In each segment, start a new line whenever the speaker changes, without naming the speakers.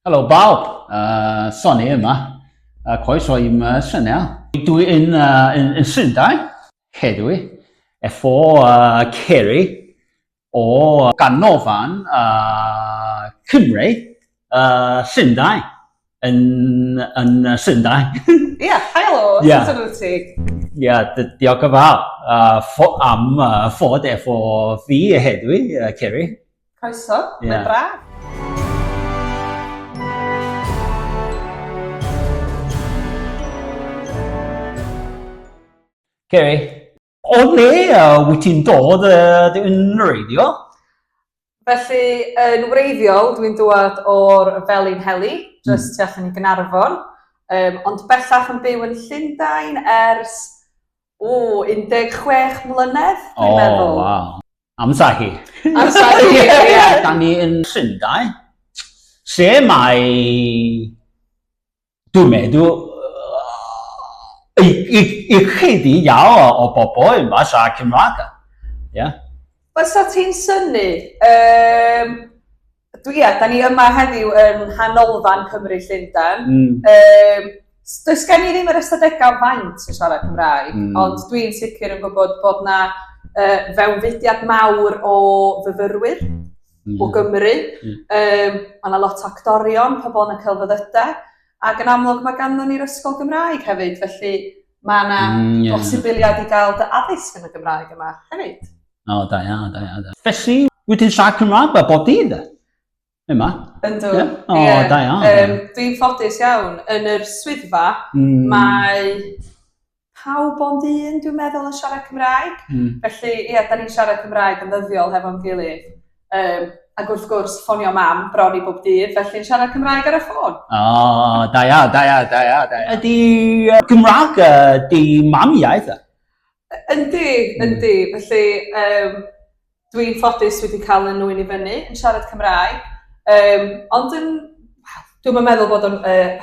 Hello Bob, Sonny yma, croeso i'n syniad. Dwi yn Llundain heddiw efo Kerry o ganolfan Cymru, Llundain yn Llundain.
Helo,
Ie.
sut ydw ti?
Diolch yn fawr am ffod efo fi heddiw, Kerry.
Croeso,
Ie.
mae'n braf.
Kerry, o le wyt ti'n dod yn radio?
Felly, yn wreiddiol, dwi'n dod o'r Felin Heli, just tu allan i Gaernarfon, ond bellach yn byw yn Llundain ers 16 mlynedd, dwi'n meddwl.
Wow. Amser hi.
Amser hi, ie.
Da ni yn Llundain, lle mae, dwi'n meddwl, i chydi iawn o bobl yma siarad Cymraeg.
Fysa ti'n synnu, da ni yma heddiw yn Hanolfan Cymru Llundain. Does gen i ddim yr ystadegau faint yn siarad Cymraeg, ond dwi'n sicr yn gwybod bod na fewnfudiad mawr o fyfyrwyr o Gymru. Mae yna lot o actorion, pobl yn y celfyddydau, ac yn amlwg mae ganddo ni'r ysgol Gymraeg hefyd, felly mae yna posibiliad i gael dy addysg yn y Gymraeg yma hefyd.
O, da iawn. Felly, wyt ti'n siarad Cymraeg bob dydd? Yma?
Yndw.
O, da iawn.
Dwi'n ffodus iawn. Yn yr swyddfa, mae pawb ond un, dwi'n meddwl, yn siarad Cymraeg. Felly, da ni'n siarad Cymraeg yn ddyddiol hefo'n gilydd. Ac wrth gwrs, ffonio mam bron i bob dydd, felly'n siarad Cymraeg ar y ffôn.
O, da iawn. Ydy Cymraeg di mam iaith?
Yndi. Felly, dwi'n ffodus wedi cael yn nwyn i fyny yn siarad Cymraeg. Ond dwi'n meddwl bod o'n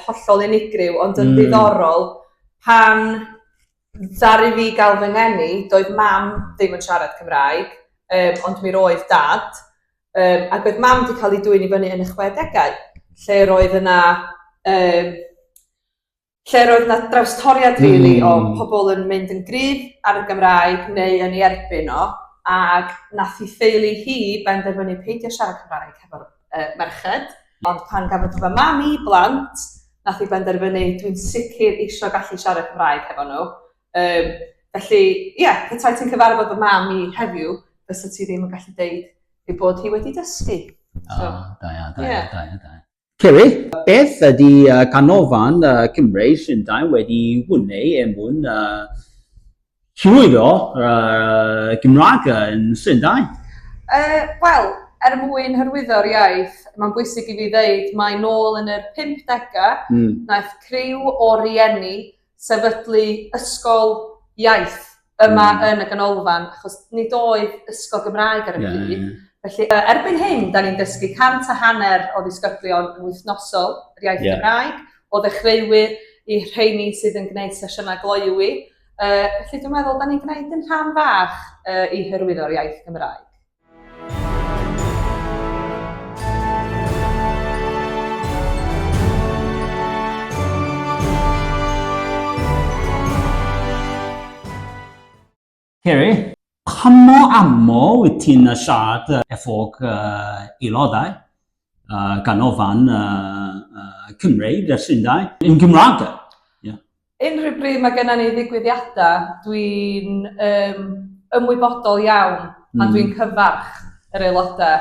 hollol unigryw, ond yn ddiddorol, pan ddaru fi gael fy ngeni, doedd mam ddim yn siarad Cymraeg, ond mi roedd dad. Ac oedd mam wedi cael ei dwyn i fyny yn y 60au, lle roedd yna drawstoriad rili o pobl yn mynd yn gryf ar y Gymraeg neu yn ei erbyn o, ac nath i theulu hi benderfynu peidio siarad Cymraeg hefo'r merched, ond pan gafodd fy mam i blant, nath i benderfynu dwi'n sicr eisiau gallu siarad Cymraeg hefo nhw. Felly, petai ti'n cyfarfod fy mam i heddiw, fysa ti ddim yn gallu deud ei bod hi wedi dysgu.
Da iawn. Kerry, beth ydy ganolfan Cymru Llundain wedi wneud mwyn llwyddo Gymraeg yn Llundain?
Wel, mwyn hyrwyddo'r iaith, mae'n bwysig i fi ddeud, mae nôl yn yr 50au, naeth criw o rieni sefydlu ysgol iaith yma yn y ganolfan, achos nid oedd ysgol Gymraeg ar y pryd. Felly, erbyn hyn, da ni'n dysgu 150 o ddisgyblion yn wythnosol yr iaith Gymraeg, o ddechreuwyr i rheini sydd yn gwneud sesiynau gloywi. Felly, dwi'n meddwl, da ni'n gwneud yn rhan fach i hyrwyddo'r iaith Gymraeg.
Kerry, pa mor aml wyt ti'n siarad efo aelodau ganolfan Cymru Llundain yn Gymraeg?
Unrhyw bryd mae gennym ni ddigwyddiadau, dwi'n ymwybodol iawn a dwi'n cyfarch yr aelodau.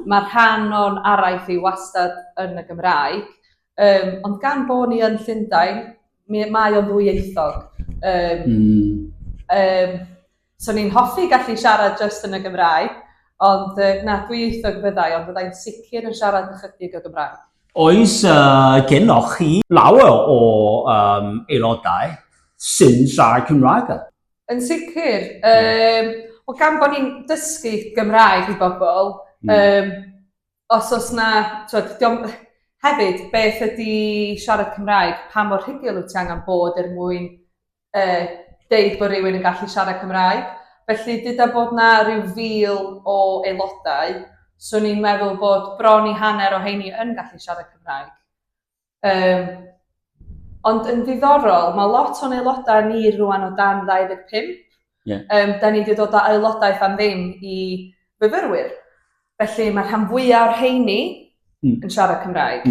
Mae rhan o'n araith i wastad yn y Gymraeg, ond gan bod ni yn Llundain, mae o'n ddwyieithog. So ni'n hoffi gallu siarad just yn y Gymraeg, ond dwyieithog fyddai, ond fyddai'n sicr yn siarad ychydig o Gymraeg.
Oes gennych chi lawer o aelodau sy'n siarad Cymraeg?
Yn sicr. Gan bod ni'n dysgu Gymraeg i bobl, os oes na, hefyd, beth ydy siarad Cymraeg, pa mor rhugl wyt ti angen bod mwyn deud bod rhywun yn gallu siarad Cymraeg. Felly, dyda bod na rhyw 1000 o aelodau, so ni'n meddwl bod bron i hanner o heini yn gallu siarad Cymraeg. Ond yn ddiddorol, mae lot o'n aelodau ni rwan o dan 25. Da ni wedi dod â aelodaeth am ddim i fyfyrwyr. Felly mae rhan fwyaf o'r rheini yn siarad Cymraeg.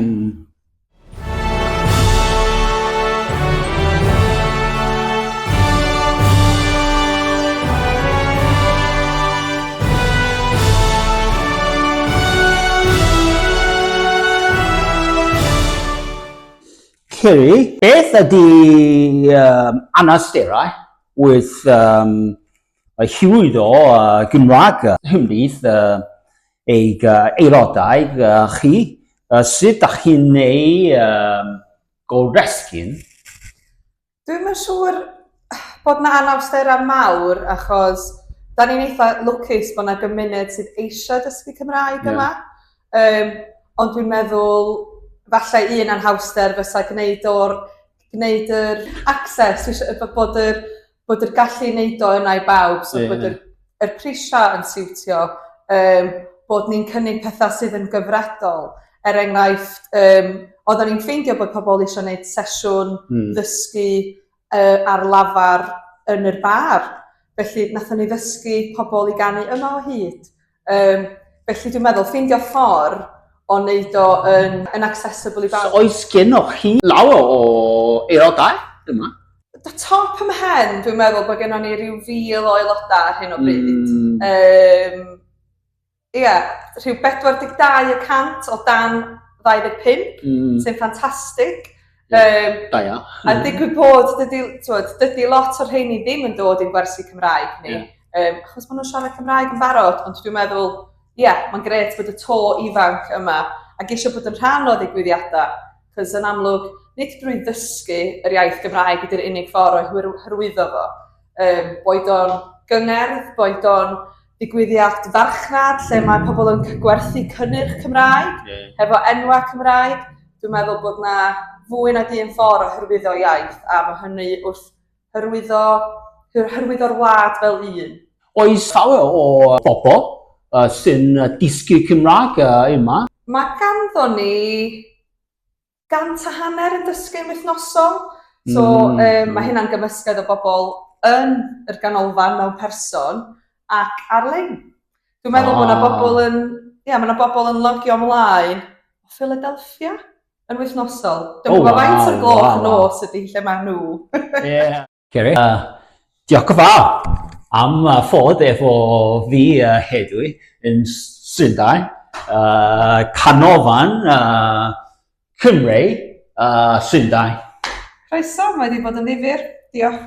Ceri, beth ydy anawsterau with y llwyd o Gymraeg hymlydd eich aelodau chi? Sut ydych chi'n neud goresgyn?
Dwi'n yn siŵr bod yna anawsterau mawr achos da ni'n eitha lwcus bod yna gymuned sydd eisiau dysgu Cymraeg yma. Ond dwi'n meddwl falle un anhawster fysa gwneud yr access, bod yr gallu wneud o yna i bawb, so bod yr prisiau yn siwtio, bod ni'n cynnig pethau sydd yn gyfredol. Enghraifft, oedden ni'n ffeindio bod pobl eisiau gwneud sesiwn ddysgu ar lafar yn yr bar. Felly, nathon ni ddysgu pobl i ganu yma o hyd. Felly, dwi'n meddwl, ffeindio ffordd o wneud o yn accessible i bawb.
So, oes gennych chi lawer o aelodau yma?
Da top ym mhen, dwi'n meddwl bod gennym ni rhyw 1,000 o aelodau ar hyn o bryd. Rhyw 42% o dan 25, sy'n ffantastig.
Da ia.
A digwydd bod, dydy lot o'r rheini ddim yn dod i'n gwersi Cymraeg ni. Achos maen nhw'n siarad Cymraeg yn barod, ond dwi'n meddwl, mae'n gret bod y to ifanc yma ac eisiau bod yn rhan o ddigwyddiadau. Cos yn amlwg, nid drwy ddysgu yr iaith Gymraeg ydy'r unig ffordd o hyrwyddo fo. Boed o'n gyngerdd, boed o'n ddigwyddiad farchnad, lle mae pobl yn gwerthu cynnyrch Cymraeg, hefo enwau Cymraeg. Dwi'n meddwl bod yna fwy nag un ffordd o hyrwyddo iaith, a mae hynny wrth hyrwyddo'r wlad fel un.
Oes llawer o bobl sy'n dysgu Cymraeg yma?
Mae ganddo ni 150 yn dysgu'n wythnosol. So, mae hynna'n gymysgedd o bobl yn yr ganolfan mewn person ac ar-lein. Dwi'n meddwl bod yna bobl yn logio ymlaen o Philadelphia yn wythnosol. Dwi'n meddwl faint o'r gloch nos ydy lle mae nhw.
Ceri, diolch yn fawr am ffordd efo fi heddiw yn Llundain, canolfan Cymru, Llundain.
Croeso, mae wedi bod yn ddifyr. Diolch.